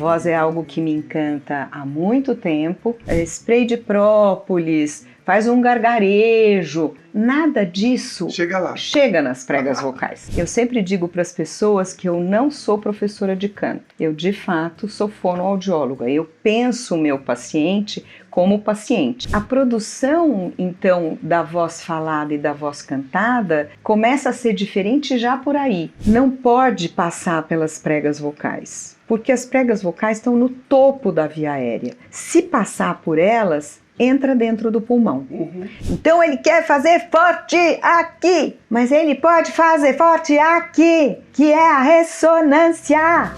voz é algo que me encanta há muito tempo. Spray de própolis, faz um gargarejo, nada disso chega nas pregas vocais. Eu sempre digo para as pessoas que eu não sou professora de canto. Eu, de fato, sou fonoaudióloga. Eu penso o meu paciente como paciente. A produção, então, da voz falada e da voz cantada começa a ser diferente já por aí. Não pode passar pelas pregas vocais, porque as pregas vocais estão no topo da via aérea. Se passar por elas, entra dentro do pulmão. Então ele quer fazer forte aqui, mas ele pode fazer forte aqui, que é a ressonância.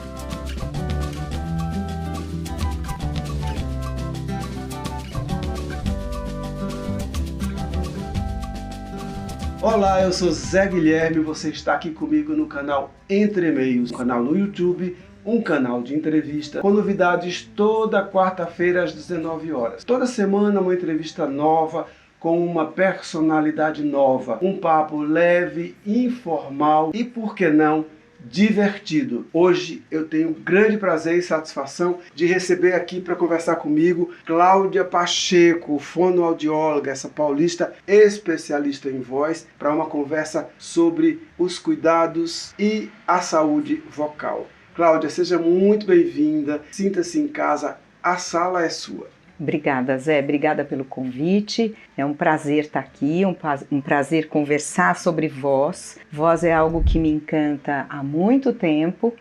Olá, eu sou Zé Guilherme, você está aqui comigo no canal Entre Meios, um canal no YouTube, um canal de entrevista, com novidades toda quarta-feira às 19 horas. Toda semana uma entrevista nova, com uma personalidade nova, um papo leve, informal e, por que não, divertido. Hoje eu tenho grande prazer e satisfação de receber aqui para conversar comigo Cláudia Pacheco, fonoaudióloga, essa paulista especialista em voz, para uma conversa sobre os cuidados e a saúde vocal. Cláudia, seja muito bem-vinda, sinta-se em casa, a sala é sua. Obrigada, Zé. Obrigada pelo convite. É um prazer estar aqui, um prazer conversar sobre voz. Voz é algo que me encanta há muito tempo.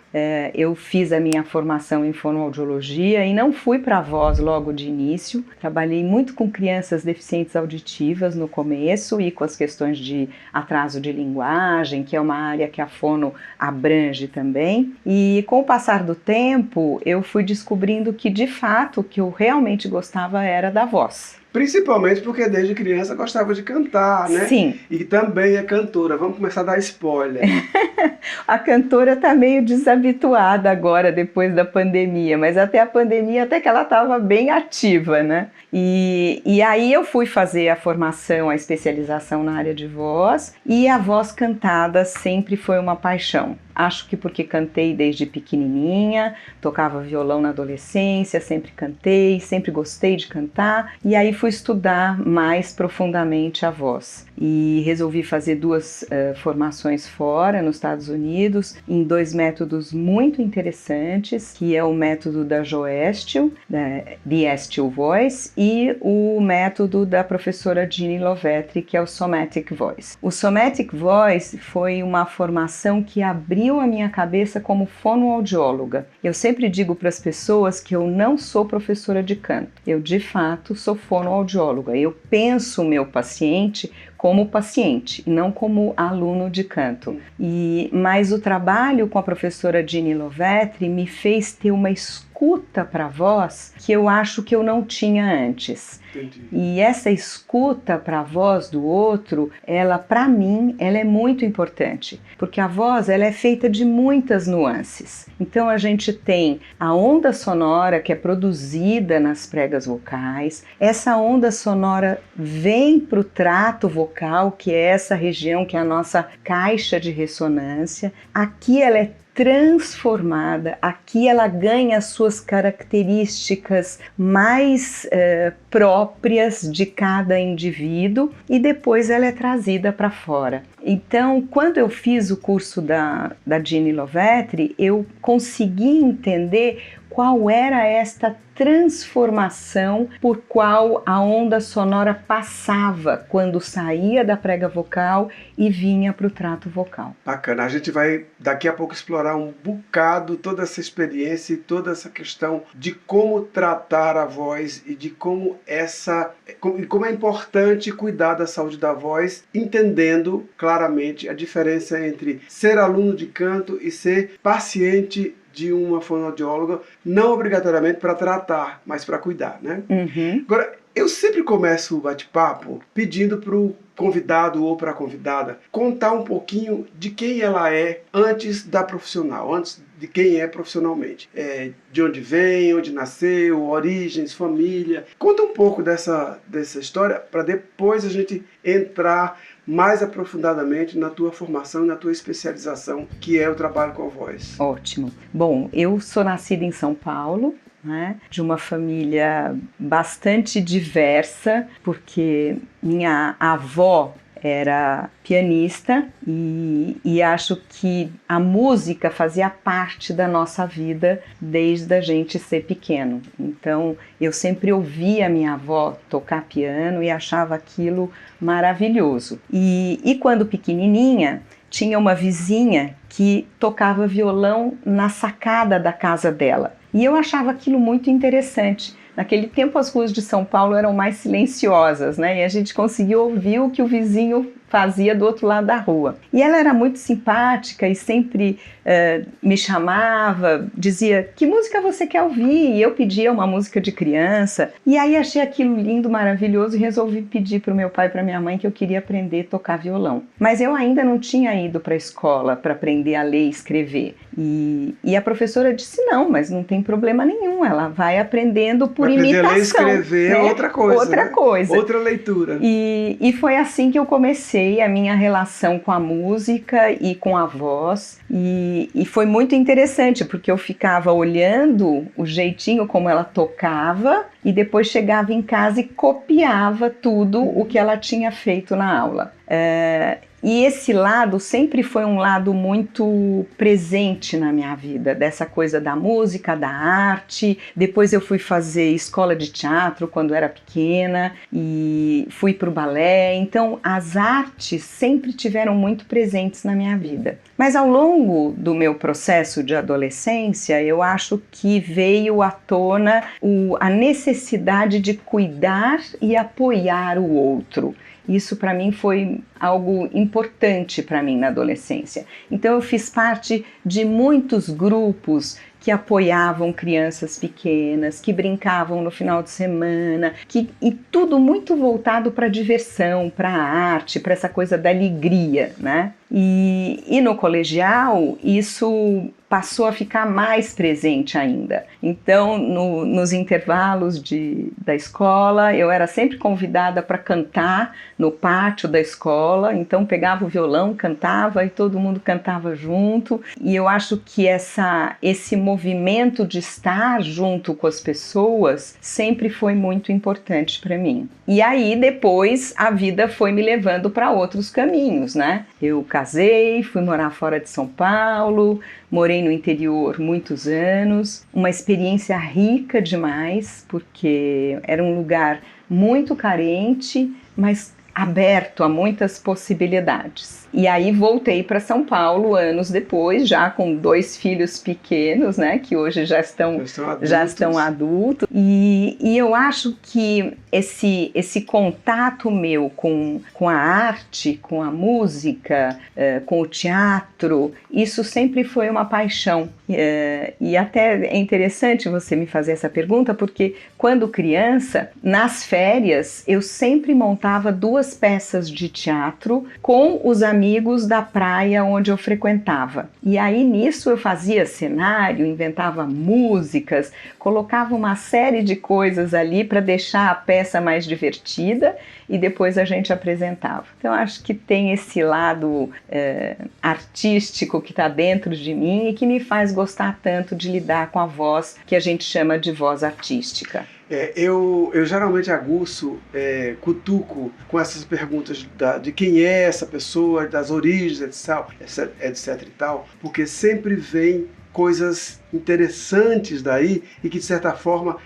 Eu fiz a minha formação em fonoaudiologia e não fui para a voz logo de início. Trabalhei muito com crianças deficientes auditivas no começo e com as questões de atraso de linguagem, que é uma área que a fono abrange também. E com o passar do tempo, eu fui descobrindo que, de fato, o que eu realmente gostava era da voz. Principalmente porque desde criança gostava de cantar, né? Sim. E também é cantora. Vamos começar a dar spoiler. A cantora está meio desabituada agora, depois da pandemia, mas até a pandemia até que ela estava bem ativa, né? E aí eu fui fazer a formação, a especialização na área de voz, e a voz cantada sempre foi uma paixão. Acho que porque cantei desde pequenininha, tocava violão na adolescência, sempre cantei, sempre gostei de cantar, e aí fui estudar mais profundamente a voz. E resolvi fazer duas formações fora, nos Estados Unidos, em dois métodos muito interessantes, que é o método da Joestil, The Estil Voice, e o método da professora Ginny Lovetri, que é o Somatic Voice. O Somatic Voice foi uma formação que abriu a minha cabeça como fonoaudióloga. Eu sempre digo para as pessoas que eu não sou professora de canto. Eu, de fato, sou fonoaudióloga. Eu penso o meu paciente como paciente, não como aluno de canto. Mas o trabalho com a professora Ginny Lovetri me fez ter uma escuta para a voz que eu acho que eu não tinha antes. Entendi. E essa escuta para a voz do outro, ela, para mim, ela é muito importante, porque a voz ela é feita de muitas nuances. Então a gente tem a onda sonora que é produzida nas pregas vocais, essa onda sonora vem para o trato vocal, que é essa região que é a nossa caixa de ressonância. Aqui ela é transformada, aqui ela ganha as suas características mais próprias de cada indivíduo e depois ela é trazida para fora. Então, quando eu fiz o curso da Ginny Lovetri, eu consegui entender qual era esta transformação por qual a onda sonora passava quando saía da prega vocal e vinha para o trato vocal. Bacana, a gente vai daqui a pouco explorar um bocado toda essa experiência e toda essa questão de como tratar a voz e de como é importante cuidar da saúde da voz, entendendo claramente a diferença entre ser aluno de canto e ser paciente de uma fonoaudióloga, não obrigatoriamente para tratar, mas para cuidar, né? Uhum. Agora, Eu sempre começo o bate-papo pedindo para o convidado ou para a convidada contar um pouquinho de quem ela é antes da profissional, antes de quem é profissionalmente. De onde vem, onde nasceu, origens, família. Conta um pouco dessa história para depois a gente entrar mais aprofundadamente na tua formação e na tua especialização, que é o trabalho com a voz. Ótimo. Bom, eu sou nascida em São Paulo, né, de uma família bastante diversa, porque minha avó era pianista e acho que a música fazia parte da nossa vida desde a gente ser pequeno. Então eu sempre ouvia a minha avó tocar piano e achava aquilo maravilhoso. E quando pequenininha, tinha uma vizinha que tocava violão na sacada da casa dela. E eu achava aquilo muito interessante. Naquele tempo as ruas de São Paulo eram mais silenciosas, né? E a gente conseguia ouvir o que o vizinho fazia do outro lado da rua. E ela era muito simpática e sempre me chamava, dizia, que música você quer ouvir? E eu pedia uma música de criança. E aí achei aquilo lindo, maravilhoso e resolvi pedir para o meu pai e para minha mãe que eu queria aprender a tocar violão. Mas eu ainda não tinha ido para a escola para aprender a ler e escrever. E a professora disse, não, mas não tem problema nenhum, ela vai aprendendo por imitação. Aprender a ler e escrever, né? É outra coisa. Outra coisa. Outra leitura. E foi assim que eu comecei a minha relação com a música e com a voz. E foi muito interessante, porque eu ficava olhando o jeitinho como ela tocava e depois chegava em casa e copiava tudo o que ela tinha feito na aula. E esse lado sempre foi um lado muito presente na minha vida, dessa coisa da música, da arte. Depois eu fui fazer escola de teatro quando era pequena e fui para o balé. Então as artes sempre tiveram muito presentes na minha vida. Mas ao longo do meu processo de adolescência, eu acho que veio à tona a necessidade de cuidar e apoiar o outro. Isso para mim foi algo importante para mim na adolescência. Então eu fiz parte de muitos grupos que apoiavam crianças pequenas, que brincavam no final de semana, e tudo muito voltado para a diversão, para a arte, para essa coisa da alegria, né? E no colegial isso passou a ficar mais presente ainda. Então, nos intervalos da escola, eu era sempre convidada para cantar no pátio da escola, então pegava o violão, cantava e todo mundo cantava junto. E eu acho que esse movimento de estar junto com as pessoas sempre foi muito importante para mim. E aí, depois, a vida foi me levando para outros caminhos, né? Eu casei, fui morar fora de São Paulo, morei no interior muitos anos, uma experiência rica demais, porque era um lugar muito carente, mas aberto a muitas possibilidades. E aí voltei para São Paulo anos depois, já com 2 filhos pequenos, né, que hoje já estão adultos. E eu acho que esse contato meu com a arte, com a música, com o teatro, isso sempre foi uma paixão. E até é interessante você me fazer essa pergunta, porque quando criança, nas férias, eu sempre montava 2 peças de teatro com os amigos da praia onde eu frequentava. E aí nisso eu fazia cenário, inventava músicas, colocava uma série de coisas ali para deixar a peça mais divertida e depois a gente apresentava. Então acho que tem esse lado artístico que está dentro de mim e que me faz gostar tanto de lidar com a voz que a gente chama de voz artística. Eu geralmente aguço, cutuco com essas perguntas de quem é essa pessoa, das origens, etc e tal, porque sempre vem coisas interessantes daí e que de certa forma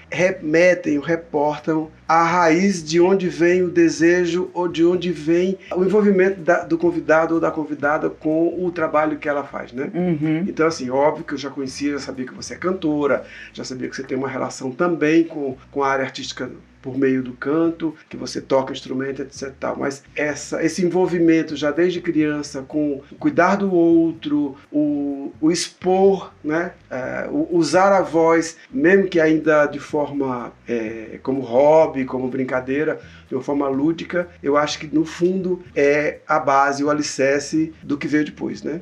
reportam a raiz de onde vem o desejo ou de onde vem o envolvimento do convidado ou da convidada com o trabalho que ela faz, né? Uhum. Então assim, óbvio que eu já conhecia, já sabia que você é cantora, já sabia que você tem uma relação também com a área artística por meio do canto, que você toca instrumento, etc. Tal. Mas esse envolvimento já desde criança com o cuidar do outro, o expor, né, usar a voz, mesmo que ainda de forma como hobby, como brincadeira, de uma forma lúdica, eu acho que no fundo é a base, o alicerce do que veio depois, né?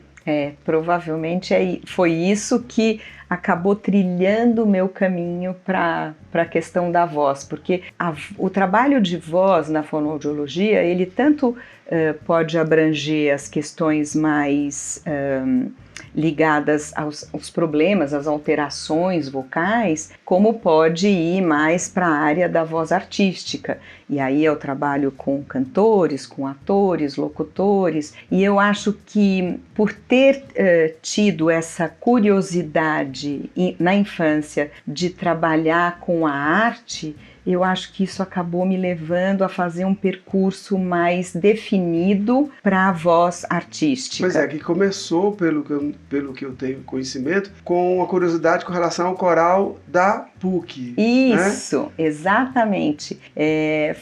Provavelmente foi isso que acabou trilhando o meu caminho para a questão da voz, porque o trabalho de voz na fonoaudiologia, ele tanto pode abranger as questões mais ligadas aos problemas, às alterações vocais, como pode ir mais para a área da voz artística. E aí eu trabalho com cantores, com atores, locutores, e eu acho que por ter tido essa curiosidade na infância de trabalhar com a arte, eu acho que isso acabou me levando a fazer um percurso mais definido para a voz artística. Pois é, que começou, pelo que eu tenho conhecimento, com a curiosidade com relação ao coral da PUC. Isso, né? Exatamente.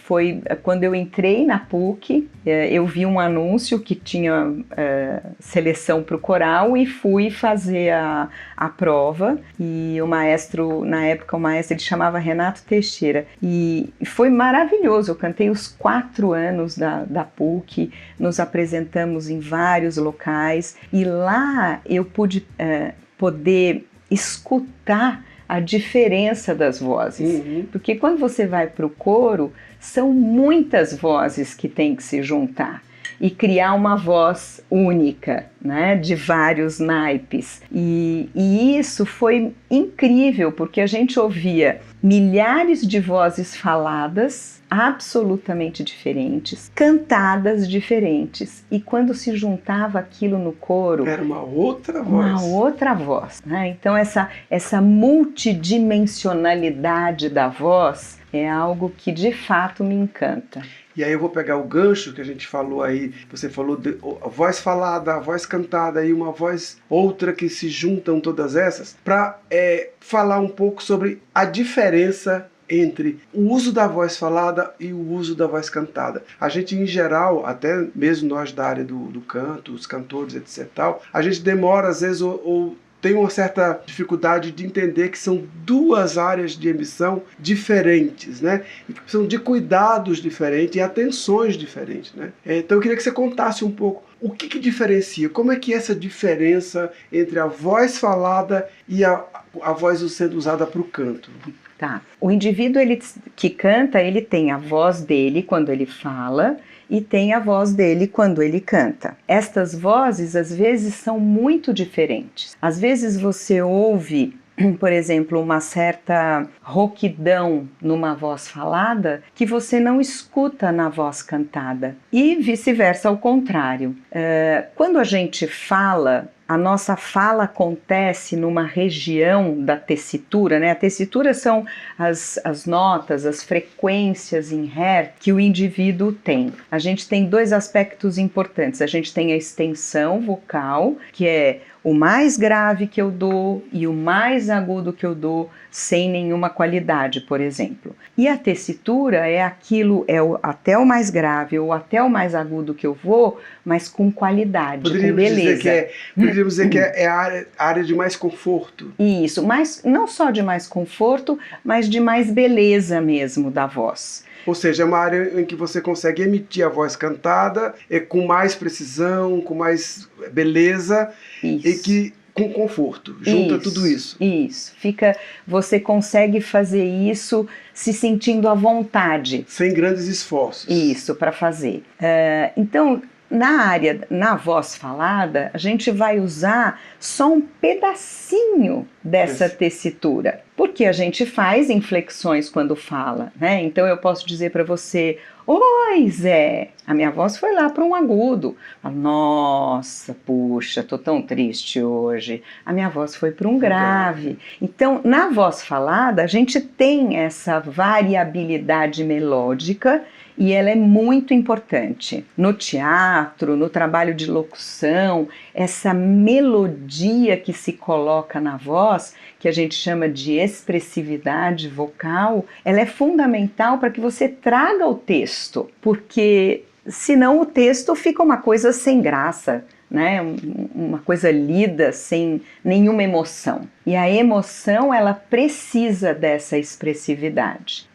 Foi quando eu entrei na PUC, eu vi um anúncio que tinha seleção para o coral e fui fazer a prova. E o maestro, na época, ele chamava Renato Teixeira. E foi maravilhoso, eu cantei os 4 anos da PUC, nos apresentamos em vários locais e lá eu pude poder escutar a diferença das vozes, porque quando você vai para o coro, são muitas vozes que tem que se juntar e criar uma voz única, né, de vários naipes. E isso foi incrível, porque a gente ouvia milhares de vozes faladas, absolutamente diferentes, cantadas diferentes, e quando se juntava aquilo no coro... Era uma outra voz. Uma outra voz, né? Então essa multidimensionalidade da voz é algo que de fato me encanta. E aí eu vou pegar o gancho que a gente falou aí, você falou de a voz falada, a voz cantada e uma voz outra que se juntam todas essas, para falar um pouco sobre a diferença entre o uso da voz falada e o uso da voz cantada. A gente, em geral, até mesmo nós da área do canto, os cantores, etc. A gente demora, às vezes, ou tem uma certa dificuldade de entender que são 2 áreas de emissão diferentes, né? E que precisam de cuidados diferentes e atenções diferentes, né? Então eu queria que você contasse um pouco o que diferencia, como é que é essa diferença entre a voz falada e a voz sendo usada para o canto. Tá. O indivíduo que canta, ele tem a voz dele quando ele fala e tem a voz dele quando ele canta. Estas vozes, às vezes, são muito diferentes. Às vezes você ouve, por exemplo, uma certa rouquidão numa voz falada que você não escuta na voz cantada. E vice-versa, ao contrário. Quando a gente fala, a nossa fala acontece numa região da tessitura, né? A tessitura são as notas, as frequências em Hertz que o indivíduo tem. A gente tem 2 aspectos importantes. A gente tem a extensão vocal, que é o mais grave que eu dou e o mais agudo que eu dou sem nenhuma qualidade, por exemplo. E a tessitura é aquilo, até o mais grave ou até o mais agudo que eu vou, mas com qualidade, com beleza. Poderíamos dizer que é a área de mais conforto. Isso, mas não só de mais conforto, mas de mais beleza mesmo da voz. Ou seja, é uma área em que você consegue emitir a voz cantada com mais precisão, com mais beleza. Isso. E que com conforto, junta tudo isso. Isso, você consegue fazer isso se sentindo à vontade. Sem grandes esforços. Isso, para fazer. Então, na voz falada, a gente vai usar só um pedacinho dessa tessitura, porque a gente faz inflexões quando fala, né? Então eu posso dizer para você: oi, Zé, a minha voz foi lá para um agudo. Nossa, puxa, tô tão triste hoje. A minha voz foi para um grave. Então, na voz falada, a gente tem essa variabilidade melódica e ela é muito importante. No teatro, no trabalho de locução, essa melodia que se coloca na voz, que a gente chama de expressividade vocal, ela é fundamental para que você traga o texto, porque senão o texto fica uma coisa sem graça, né? Uma coisa lida sem nenhuma emoção. E a emoção, ela precisa dessa expressividade.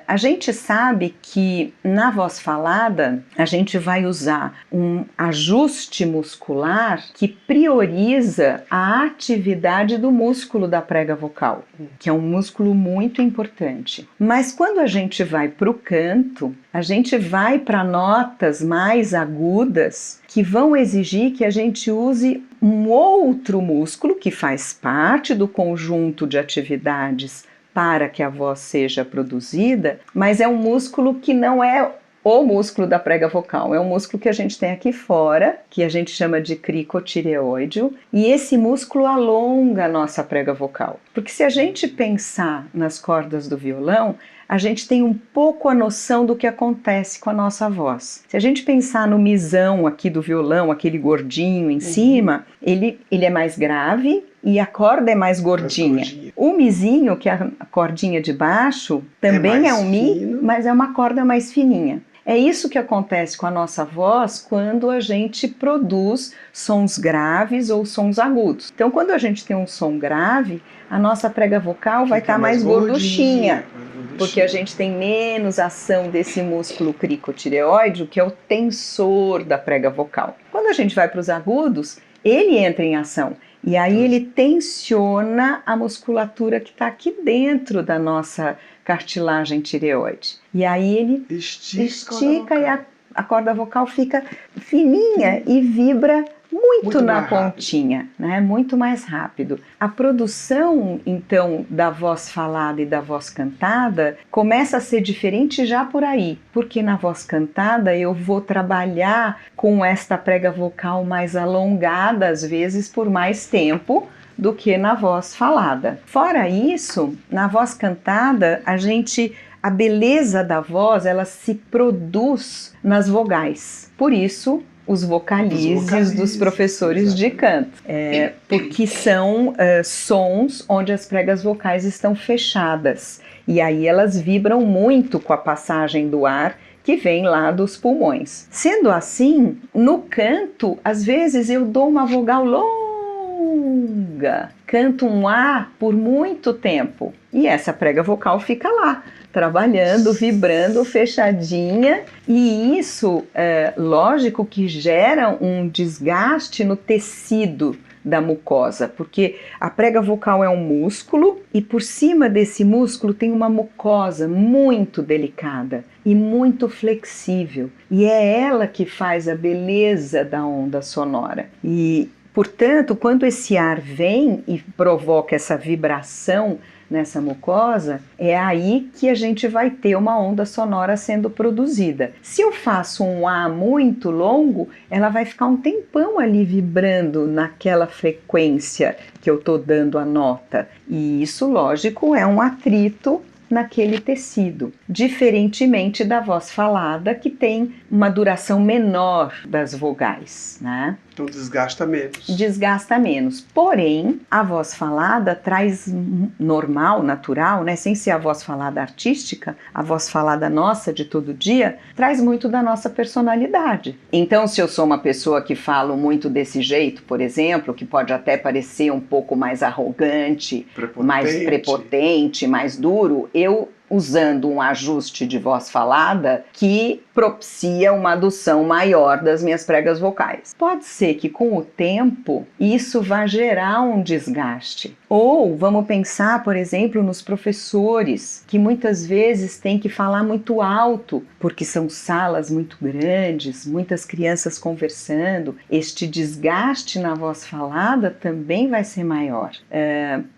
A gente sabe que na voz falada a gente vai usar um ajuste muscular que prioriza a atividade do músculo da prega vocal, que é um músculo muito importante. Mas quando a gente vai para o canto, a gente vai para notas mais agudas que vão exigir que a gente use um outro músculo que faz parte do conjunto de atividades para que a voz seja produzida, mas é um músculo que não é o músculo da prega vocal, é um músculo que a gente tem aqui fora, que a gente chama de cricotireoide, e esse músculo alonga a nossa prega vocal. Porque se a gente pensar nas cordas do violão, a gente tem um pouco a noção do que acontece com a nossa voz. Se a gente pensar no misão aqui do violão, aquele gordinho em cima, ele é mais grave e a corda é mais gordinha. O mizinho, que é a cordinha de baixo, também é um mi, mas é uma corda mais fininha. É isso que acontece com a nossa voz quando a gente produz sons graves ou sons agudos. Então, quando a gente tem um som grave, a nossa prega vocal vai estar mais gorduchinha, porque a gente tem menos ação desse músculo cricotireoide, que é o tensor da prega vocal. Quando a gente vai para os agudos, ele entra em ação. E aí ele tensiona a musculatura que está aqui dentro da nossa cartilagem tireoide. E aí ele estica e a corda vocal fica fininha e vibra muito na pontinha, né? Muito mais rápido. A produção, então, da voz falada e da voz cantada começa a ser diferente já por aí, porque na voz cantada eu vou trabalhar com esta prega vocal mais alongada, às vezes por mais tempo, do que na voz falada. Fora isso, na voz cantada, a beleza da voz, ela se produz nas vogais. Por isso, os vocalizes dos professores de canto, porque são sons onde as pregas vocais estão fechadas, e aí elas vibram muito com a passagem do ar que vem lá dos pulmões. Sendo assim, no canto, às vezes eu dou uma vogal longa, canto um A por muito tempo, e essa prega vocal fica lá, trabalhando, vibrando, fechadinha, e isso, lógico que gera um desgaste no tecido da mucosa, porque a prega vocal é um músculo e por cima desse músculo tem uma mucosa muito delicada e muito flexível, e é ela que faz a beleza da onda sonora. E, portanto, quando esse ar vem e provoca essa vibração nessa mucosa, é aí que a gente vai ter uma onda sonora sendo produzida. Se eu faço um A muito longo, ela vai ficar um tempão ali vibrando naquela frequência que eu estou dando a nota. E isso, lógico, é um atrito naquele tecido, diferentemente da voz falada, que tem uma duração menor das vogais, né? Então desgasta menos. Desgasta menos. Porém, a voz falada traz normal, natural, né? Sem ser a voz falada artística, a voz falada nossa de todo dia, traz muito da nossa personalidade. Então, se eu sou uma pessoa que falo muito desse jeito, por exemplo, que pode até parecer um pouco mais arrogante, mais prepotente, mais duro, eu usando um ajuste de voz falada que propicia uma adução maior das minhas pregas vocais. Pode ser que com o tempo isso vá gerar um desgaste. Ou vamos pensar, por exemplo, nos professores, que muitas vezes têm que falar muito alto, porque são salas muito grandes, muitas crianças conversando. Este desgaste na voz falada também vai ser maior.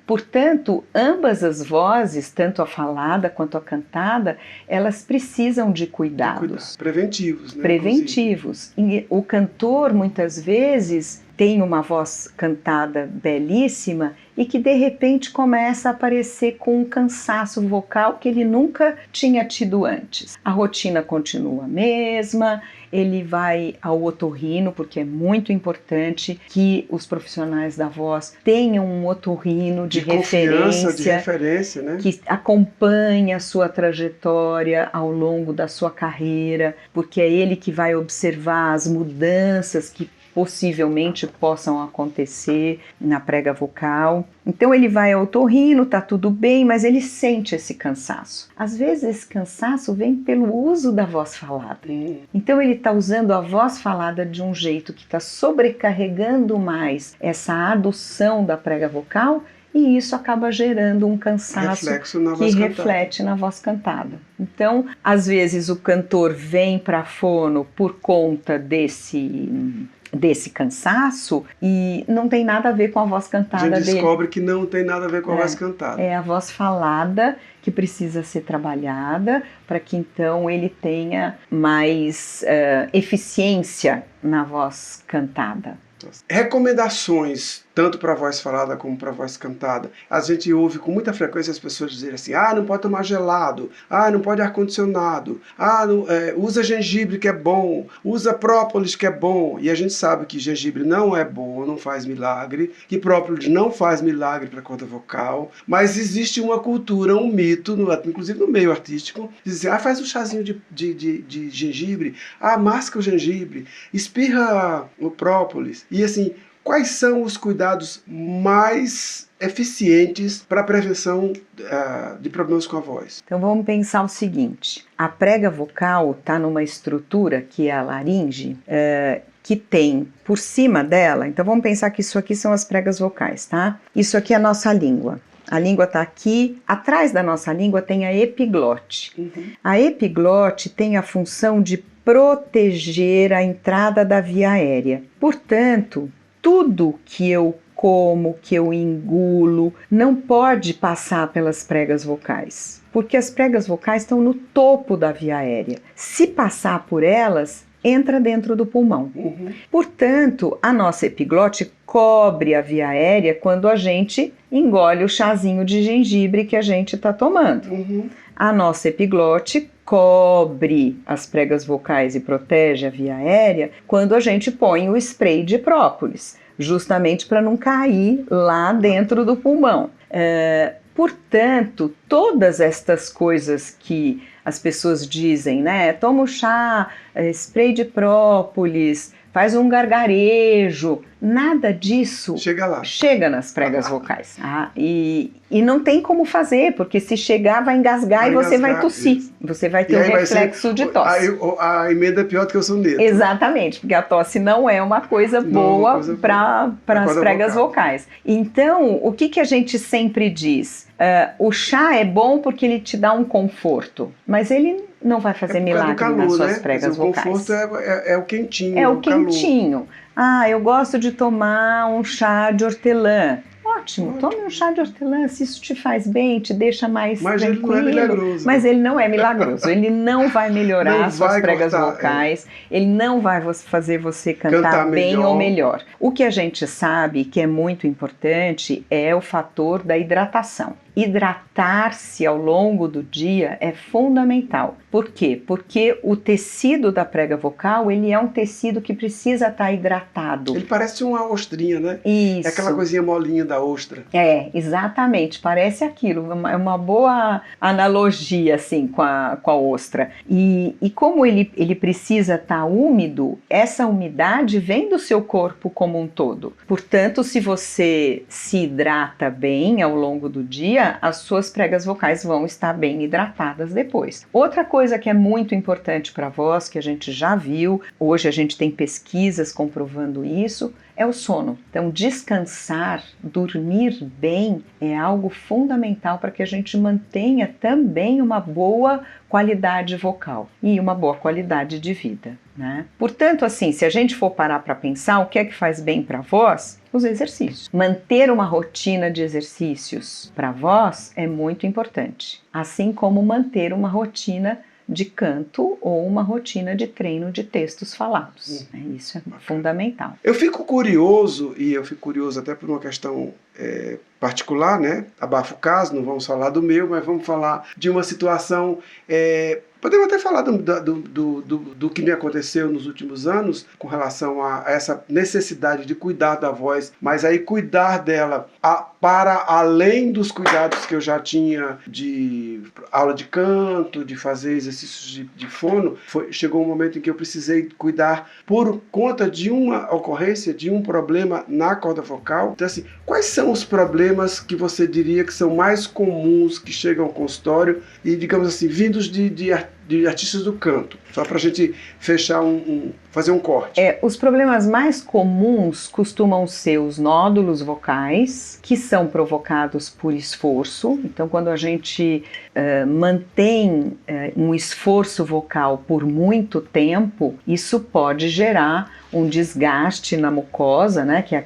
Portanto, ambas as vozes, tanto a falada quanto a cantada, elas precisam de cuidados. Preventivos, né? Preventivos. E o cantor, muitas vezes, tem uma voz cantada belíssima e que de repente começa a aparecer com um cansaço vocal que ele nunca tinha tido antes. A rotina continua a mesma, ele vai ao otorrino, porque é muito importante que os profissionais da voz tenham um otorrino de referência, né? Que acompanhe a sua trajetória ao longo da sua carreira, porque é ele que vai observar as mudanças que possivelmente possam acontecer na prega vocal. Então ele vai ao otorrino, tá tudo bem, mas ele sente esse cansaço. Às vezes esse cansaço vem pelo uso da voz falada. Então ele está usando a voz falada de um jeito que está sobrecarregando mais essa adução da prega vocal, e isso acaba gerando um cansaço que reflete na voz cantada. Então, às vezes o cantor vem para a fono por conta desse cansaço e não tem nada a ver com a voz cantada dele. A gente descobre que não tem nada a ver com a voz cantada. É a voz falada que precisa ser trabalhada para que então ele tenha mais eficiência na voz cantada. Recomendações, tanto para a voz falada como para a voz cantada. A gente ouve com muita frequência as pessoas dizerem assim: não pode tomar gelado, não pode ar-condicionado, usa gengibre que é bom, usa própolis que é bom. E a gente sabe que gengibre não é bom, não faz milagre, que própolis não faz milagre para a corda vocal, mas existe uma cultura, um mito, inclusive no meio artístico, dizer: faz um chazinho de gengibre, masca o gengibre, espirra o própolis. E assim, quais são os cuidados mais eficientes para a prevenção de problemas com a voz? Então vamos pensar o seguinte: a prega vocal está numa estrutura que é a laringe, que tem por cima dela, então vamos pensar que isso aqui são as pregas vocais, tá? Isso aqui é a nossa língua. A língua está aqui, atrás da nossa língua tem a epiglote. A epiglote tem a função de proteger a entrada da via aérea. Portanto, tudo que eu como, que eu engulo, não pode passar pelas pregas vocais, porque as pregas vocais estão no topo da via aérea. Se passar por elas, entra dentro do pulmão. Portanto, a nossa epiglote cobre a via aérea quando a gente engole o chazinho de gengibre que a gente está tomando. A nossa epiglote cobre as pregas vocais e protege a via aérea quando a gente põe o spray de própolis, justamente para não cair lá dentro do pulmão. Portanto, todas estas coisas que as pessoas dizem, né? Toma um chá, spray de própolis, faz um gargarejo, nada disso chega nas pregas vocais. E não tem como fazer, porque se chegar vai engasgar e você vai tossir. Isso. Você vai ter um reflexo de tosse. A emenda é pior do que o soneto. Exatamente, porque a tosse não é uma coisa boa para as pregas vocais. Então, o que a gente sempre diz? O chá é bom porque ele te dá um conforto, mas ele não vai fazer milagre calor, nas suas pregas vocais. O conforto é o quentinho. É o quentinho. Eu gosto de tomar um chá de hortelã. Ótimo, tome um chá de hortelã, se isso te faz bem, te deixa mais tranquilo. Mas ele não é milagroso. Mas ele não é milagroso, ele não vai melhorar as suas pregas vocais, ele não vai fazer você cantar bem ou melhor. O que a gente sabe que é muito importante é o fator da hidratação. Hidratar-se ao longo do dia é fundamental. Por quê? Porque o tecido da prega vocal, ele é um tecido que precisa estar hidratado. Ele parece uma ostrinha, né? Isso. É aquela coisinha molinha da ostra. Exatamente, parece aquilo. É uma boa analogia, assim, com a ostra. E como ele precisa estar úmido, essa umidade vem do seu corpo como um todo. Portanto, se você se hidrata bem ao longo do dia, as suas pregas vocais vão estar bem hidratadas depois. Outra coisa que é muito importante para a voz, que a gente já viu, hoje a gente tem pesquisas comprovando isso, é o sono. Então, descansar, dormir bem é algo fundamental para que a gente mantenha também uma boa qualidade vocal e uma boa qualidade de vida, né? Portanto, assim, se a gente for parar para pensar o que é que faz bem para a voz, os exercícios. Manter uma rotina de exercícios para a voz é muito importante, assim como manter uma rotina de canto ou uma rotina de treino de textos falados. Isso é fundamental. Eu fico curioso, e eu fico curioso até por uma questão particular, né? Abafa o caso, não vamos falar do meu, mas vamos falar de uma situação... Podemos até falar do que me aconteceu nos últimos anos com relação a essa necessidade de cuidar da voz, mas aí cuidar dela para além dos cuidados que eu já tinha de aula de canto, de fazer exercícios de fono. Chegou um momento em que eu precisei cuidar por conta de uma ocorrência, de um problema na corda vocal. Então, assim, quais são os problemas que você diria que são mais comuns que chegam ao consultório e, digamos assim, vindos de artistas do canto? Só para a gente fechar fazer um corte. Os problemas mais comuns costumam ser os nódulos vocais, que são provocados por esforço. Então, quando a gente mantém um esforço vocal por muito tempo, isso pode gerar um desgaste na mucosa, né, que é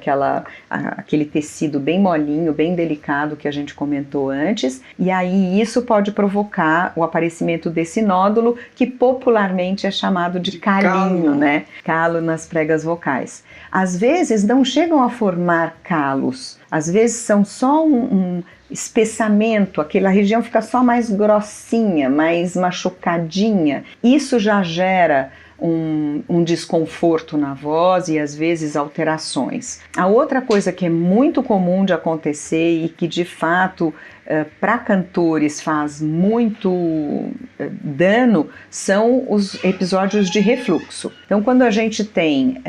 aquele tecido bem molinho, bem delicado que a gente comentou antes, e aí isso pode provocar o aparecimento desse nódulo, que popularmente é chamado de calinho, né? Calo nas pregas vocais. Às vezes não chegam a formar calos, às vezes são só um espessamento, aquela região fica só mais grossinha, mais machucadinha. Isso já gera um desconforto na voz e às vezes alterações. A outra coisa que é muito comum de acontecer e que de fato para cantores faz muito dano são os episódios de refluxo. Então, quando a gente tem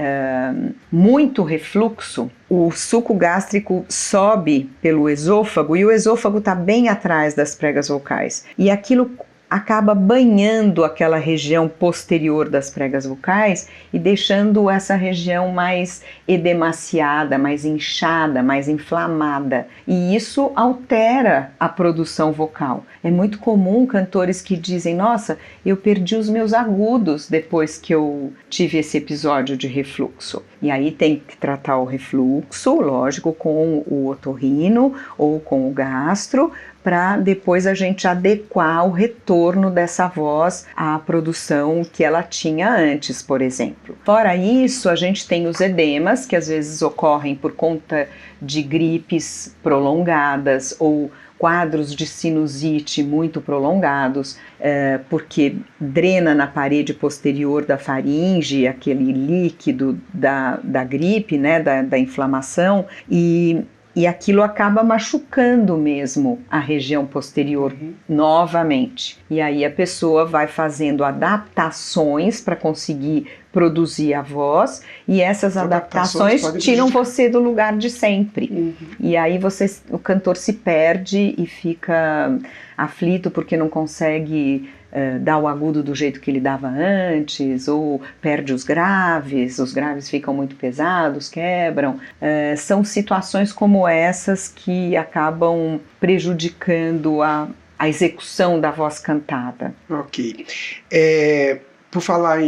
muito refluxo, o suco gástrico sobe pelo esôfago e o esôfago está bem atrás das pregas vocais e aquilo acaba banhando aquela região posterior das pregas vocais e deixando essa região mais edemaciada, mais inchada, mais inflamada. E isso altera a produção vocal. É muito comum cantores que dizem: nossa, eu perdi os meus agudos depois que eu tive esse episódio de refluxo. E aí tem que tratar o refluxo, lógico, com o otorrino ou com o gastro, para depois a gente adequar o retorno dessa voz à produção que ela tinha antes, por exemplo. Fora isso, a gente tem os edemas, que às vezes ocorrem por conta de gripes prolongadas ou quadros de sinusite muito prolongados, porque drena na parede posterior da faringe aquele líquido da gripe, né, da inflamação, e aquilo acaba machucando mesmo a região posterior novamente. E aí a pessoa vai fazendo adaptações para conseguir produzir a voz, e essas adaptações tiram você do lugar de sempre. E aí o cantor se perde e fica aflito porque não consegue dar o agudo do jeito que ele dava antes, ou perde os graves ficam muito pesados, quebram. São situações como essas que acabam prejudicando a execução da voz cantada. Ok. Por falar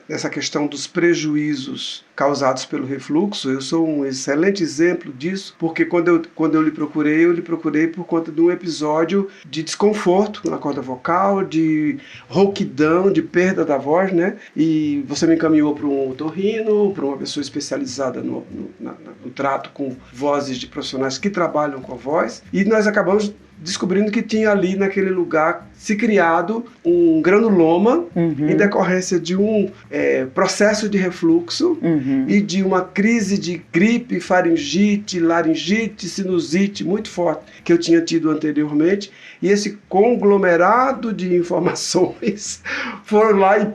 nessa questão dos prejuízos causados pelo refluxo, eu sou um excelente exemplo disso, porque quando eu lhe procurei por conta de um episódio de desconforto na corda vocal, de rouquidão, de perda da voz, né? E você me encaminhou para um otorrino, para uma pessoa especializada no trato com vozes de profissionais que trabalham com a voz, e nós acabamos descobrindo que tinha ali naquele lugar se criado um granuloma em decorrência de um processo de refluxo e de uma crise de gripe, faringite, laringite, sinusite muito forte que eu tinha tido anteriormente, e esse conglomerado de informações foram lá e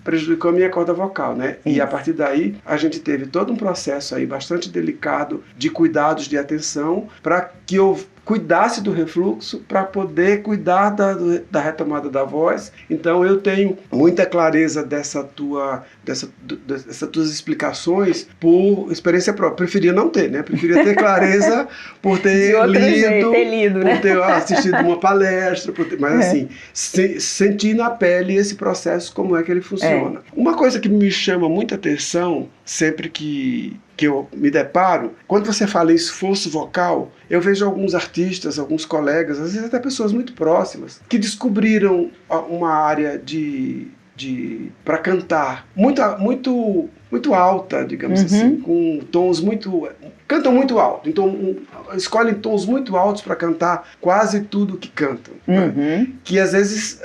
prejudicou a minha corda vocal, né? E a partir daí a gente teve todo um processo aí bastante delicado de cuidados de atenção para que eu cuidasse do refluxo para poder cuidar da retomada da voz. Então eu tenho muita clareza dessas tuas explicações por experiência própria. Preferia não ter, né? Preferia ter clareza por ter lido, né? Por ter assistido uma palestra, mas assim, sentir na pele esse processo, como é que ele funciona. Uma coisa que me chama muita atenção sempre que eu me deparo, quando você fala em esforço vocal, eu vejo alguns artistas, alguns colegas, às vezes até pessoas muito próximas, que descobriram uma área de para cantar muito alta, digamos assim, com tons cantam muito alto, então escolhem tons muito altos para cantar quase tudo que cantam, né? Que às vezes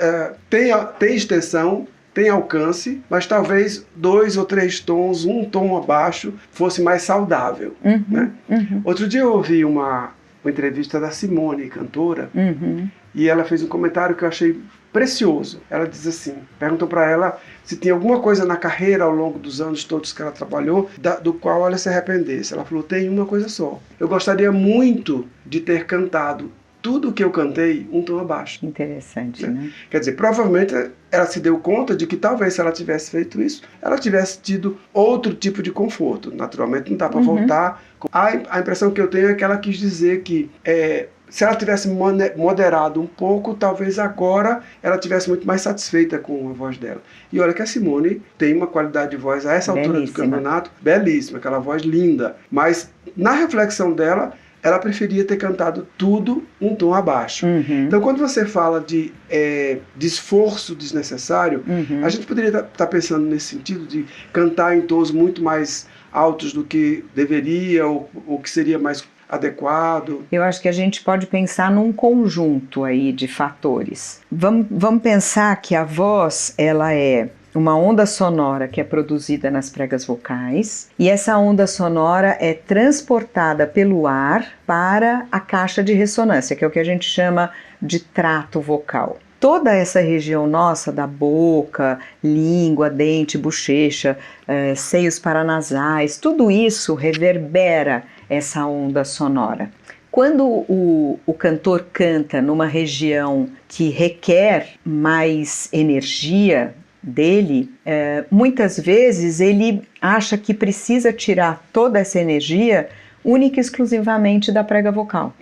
tem extensão, tem alcance, mas talvez 2 ou 3 tons, um tom abaixo, fosse mais saudável, né? Outro dia eu ouvi uma entrevista da Simone, cantora, e ela fez um comentário que eu achei precioso. Ela diz assim, perguntou para ela se tinha alguma coisa na carreira ao longo dos anos todos que ela trabalhou, do qual ela se arrependesse. Ela falou, tem uma coisa só. Eu gostaria muito de ter cantado tudo que eu cantei um tom abaixo. Interessante, né? Quer dizer, provavelmente ela se deu conta de que talvez se ela tivesse feito isso, ela tivesse tido outro tipo de conforto. Naturalmente não dá para voltar. A impressão que eu tenho é que ela quis dizer que se ela tivesse moderado um pouco, talvez agora ela tivesse muito mais satisfeita com a voz dela. E olha que a Simone tem uma qualidade de voz a essa altura do campeonato belíssima, aquela voz linda. Mas na reflexão dela, ela preferia ter cantado tudo um tom abaixo. Então, quando você fala de esforço desnecessário, a gente poderia estar pensando nesse sentido de cantar em tons muito mais altos do que deveria ou que seria mais adequado. Eu acho que a gente pode pensar num conjunto aí de fatores. Vamos pensar que a voz, ela é uma onda sonora que é produzida nas pregas vocais, e essa onda sonora é transportada pelo ar para a caixa de ressonância, que é o que a gente chama de trato vocal. Toda essa região nossa da boca, língua, dente, bochecha, seios paranasais, tudo isso reverbera essa onda sonora. Quando o cantor canta numa região que requer mais energia dele, muitas vezes ele acha que precisa tirar toda essa energia única e exclusivamente da prega vocal.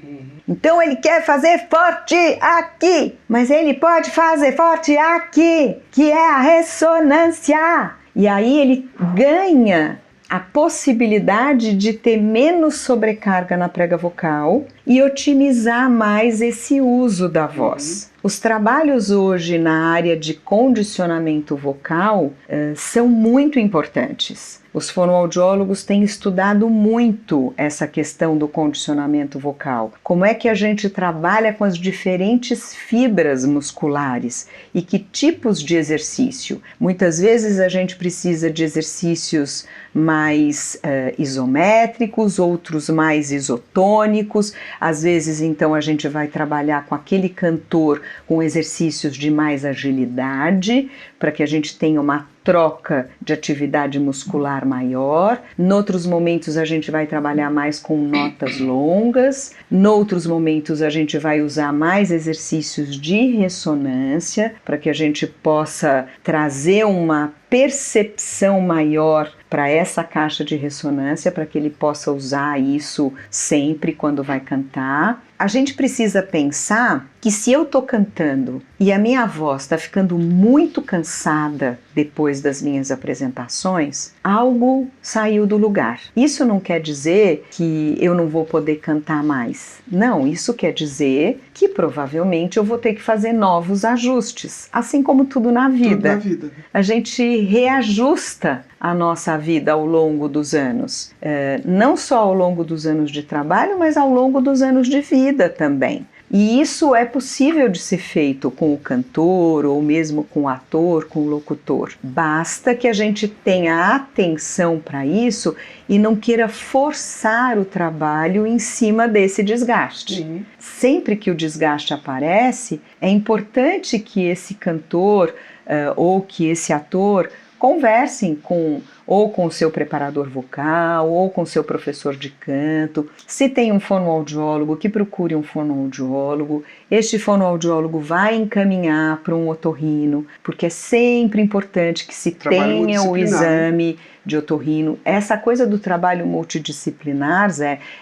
Então ele quer fazer forte aqui, mas ele pode fazer forte aqui, que é a ressonância. E aí ele ganha a possibilidade de ter menos sobrecarga na prega vocal e otimizar mais esse uso da voz. Os trabalhos hoje na área de condicionamento vocal são muito importantes. Os fonoaudiólogos têm estudado muito essa questão do condicionamento vocal. Como é que a gente trabalha com as diferentes fibras musculares e que tipos de exercício? Muitas vezes a gente precisa de exercícios mais isométricos, outros mais isotônicos. Às vezes, então, a gente vai trabalhar com aquele cantor com exercícios de mais agilidade, para que a gente tenha uma troca de atividade muscular maior. Noutros momentos a gente vai trabalhar mais com notas longas. Noutros momentos a gente vai usar mais exercícios de ressonância, para que a gente possa trazer uma percepção maior para essa caixa de ressonância, para que ele possa usar isso sempre quando vai cantar. A gente precisa pensar que se eu estou cantando e a minha voz está ficando muito cansada depois das minhas apresentações, algo saiu do lugar. Isso não quer dizer que eu não vou poder cantar mais. Não, isso quer dizer que provavelmente eu vou ter que fazer novos ajustes, assim como tudo na vida. Tudo na vida. A gente reajusta a nossa vida ao longo dos anos, não só ao longo dos anos de trabalho, mas ao longo dos anos de vida também. E isso é possível de ser feito com o cantor ou mesmo com o ator, com o locutor. Basta que a gente tenha atenção para isso e não queira forçar o trabalho em cima desse desgaste. Sempre que o desgaste aparece, é importante que esse cantor ou que esse ator conversem ou com o seu preparador vocal, ou com o seu professor de canto. Se tem um fonoaudiólogo, que procure um fonoaudiólogo. Este fonoaudiólogo vai encaminhar para um otorrino, porque é sempre importante que se tenha o exame de otorrino. Essa coisa do trabalho multidisciplinar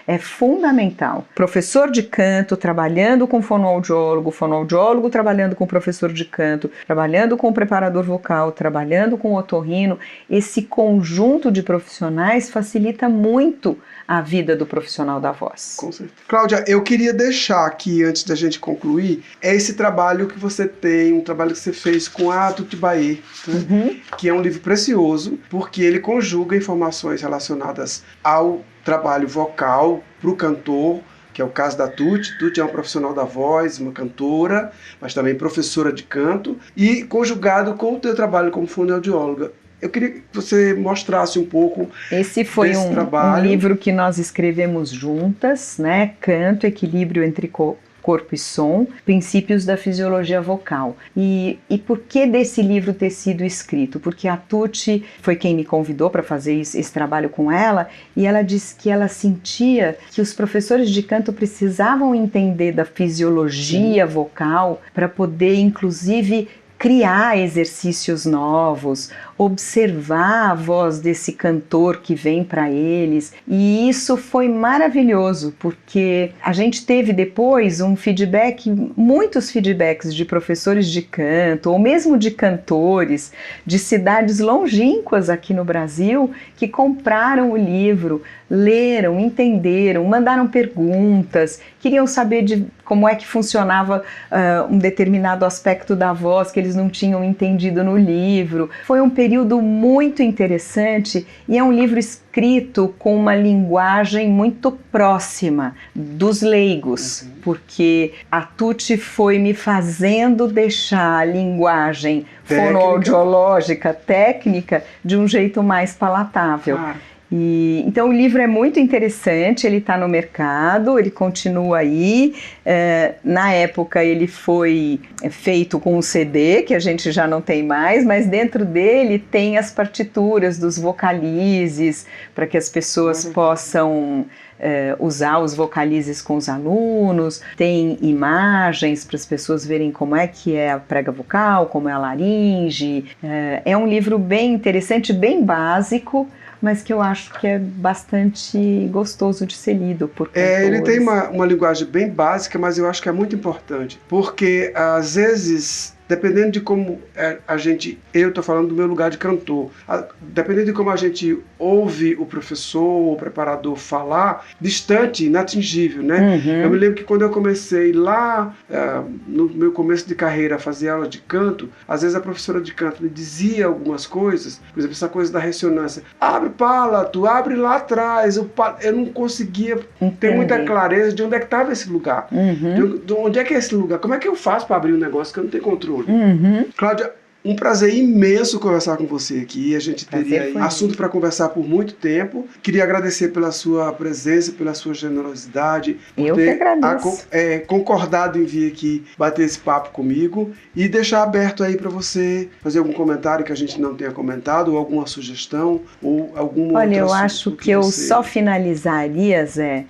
é fundamental. Professor de canto trabalhando com fonoaudiólogo, fonoaudiólogo trabalhando com professor de canto, trabalhando com preparador vocal, trabalhando com otorrino. Esse conjunto conjunto de profissionais facilita muito a vida do profissional da voz. Com certeza. Cláudia, eu queria deixar aqui, antes da gente concluir, esse trabalho que você tem, um trabalho que você fez com a Tuttibaer, né? Que é um livro precioso, porque ele conjuga informações relacionadas ao trabalho vocal para o cantor, que é o caso da Tuti. Tuti é uma profissional da voz, uma cantora, mas também professora de canto, e conjugado com o teu trabalho como fonoaudióloga. Eu queria que você mostrasse um pouco Esse foi desse um trabalho. livro que nós escrevemos juntas, né? Canto, equilíbrio entre corpo e som, princípios da fisiologia vocal. E por que desse livro ter sido escrito? Porque a Tuti foi quem me convidou para fazer esse trabalho com ela, e ela disse que ela sentia que os professores de canto precisavam entender da fisiologia vocal para poder, inclusive, criar exercícios novos, observar a voz desse cantor que vem para eles. E isso foi maravilhoso, porque a gente teve depois um feedback, muitos feedbacks de professores de canto, ou mesmo de cantores de cidades longínquas aqui no Brasil, que compraram o livro, leram, entenderam, mandaram perguntas, queriam saber de como é que funcionava um determinado aspecto da voz que eles não tinham entendido no livro. Foi um período muito interessante e é um livro escrito com uma linguagem muito próxima dos leigos, porque a Tuti foi me fazendo deixar a linguagem fonoaudiológica, técnica, de um jeito mais palatável. Então o livro é muito interessante, ele está no mercado, ele continua aí. Na época ele foi feito com um CD, que a gente já não tem mais, mas dentro dele tem as partituras dos vocalizes, para que as pessoas possam usar os vocalizes com os alunos, tem imagens para as pessoas verem como é que é a prega vocal, como é a laringe. É um livro bem interessante, bem básico, mas que eu acho que é bastante gostoso de ser lido por cantores. Ele tem uma linguagem bem básica, mas eu acho que é muito importante, porque às vezes, dependendo de como eu estou falando do meu lugar de cantor, dependendo de como a gente ouve o professor ou o preparador falar, distante, inatingível, né? Eu me lembro que quando eu comecei lá, no meu começo de carreira, a fazer aula de canto, às vezes a professora de canto me dizia algumas coisas, por exemplo, essa coisa da ressonância. Abre palato, abre lá atrás. Eu não conseguia ter muita clareza de onde é que estava esse lugar. De onde é que é esse lugar? Como é que eu faço para abrir um negócio que eu não tenho controle? Cláudia, um prazer imenso conversar com você aqui. A gente teria assunto para conversar por muito tempo. Queria agradecer pela sua presença, pela sua generosidade, por ter concordado em vir aqui bater esse papo comigo, e deixar aberto aí para você fazer algum comentário que a gente não tenha comentado, ou alguma sugestão, ou algum outro assunto. Olha, eu acho que eu só finalizaria, Zé,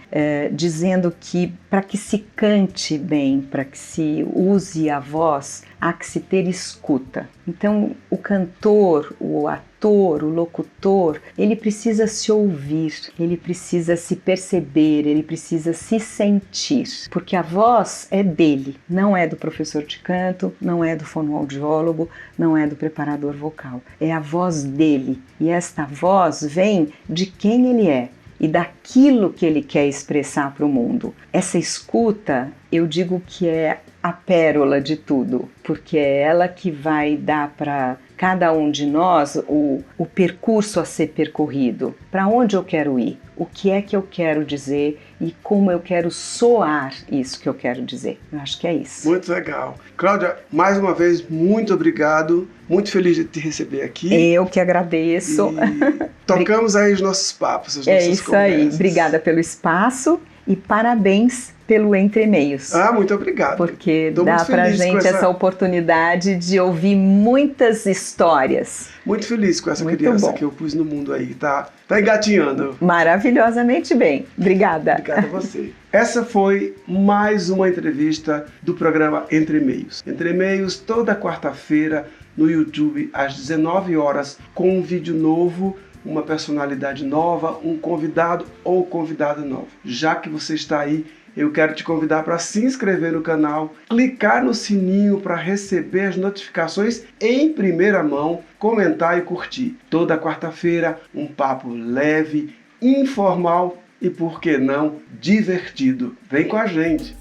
dizendo que para que se cante bem, para que se use a voz, há que se ter escuta. Então, o cantor, o ator, o locutor, ele precisa se ouvir, ele precisa se perceber, ele precisa se sentir, porque a voz é dele, não é do professor de canto, não é do fonoaudiólogo, não é do preparador vocal, é a voz dele, e esta voz vem de quem ele é e daquilo que ele quer expressar para o mundo. Essa escuta, eu digo que é a pérola de tudo, porque é ela que vai dar para cada um de nós o percurso a ser percorrido. Para onde eu quero ir? O que é que eu quero dizer e como eu quero soar isso que eu quero dizer. Eu acho que é isso. Muito legal. Cláudia, mais uma vez, muito obrigado. Muito feliz de te receber aqui. Eu que agradeço. E tocamos aí os nossos papos, as nossas isso conversas. Aí. Obrigada pelo espaço e parabéns pelo Entre Meios. Muito obrigado. Porque dá pra gente essa oportunidade de ouvir muitas histórias. Muito feliz com essa criança que eu pus no mundo aí, tá engatinhando. Maravilhosamente bem. Obrigada. Obrigado a você. Essa foi mais uma entrevista do programa Entre Meios. Entre Meios, toda quarta-feira no YouTube, às 19 horas, com um vídeo novo, uma personalidade nova, um convidado ou convidada nova. Já que você está aí Eu quero te convidar para se inscrever no canal, clicar no sininho para receber as notificações em primeira mão, comentar e curtir. Toda quarta-feira, um papo leve, informal e, por que não, divertido. Vem com a gente!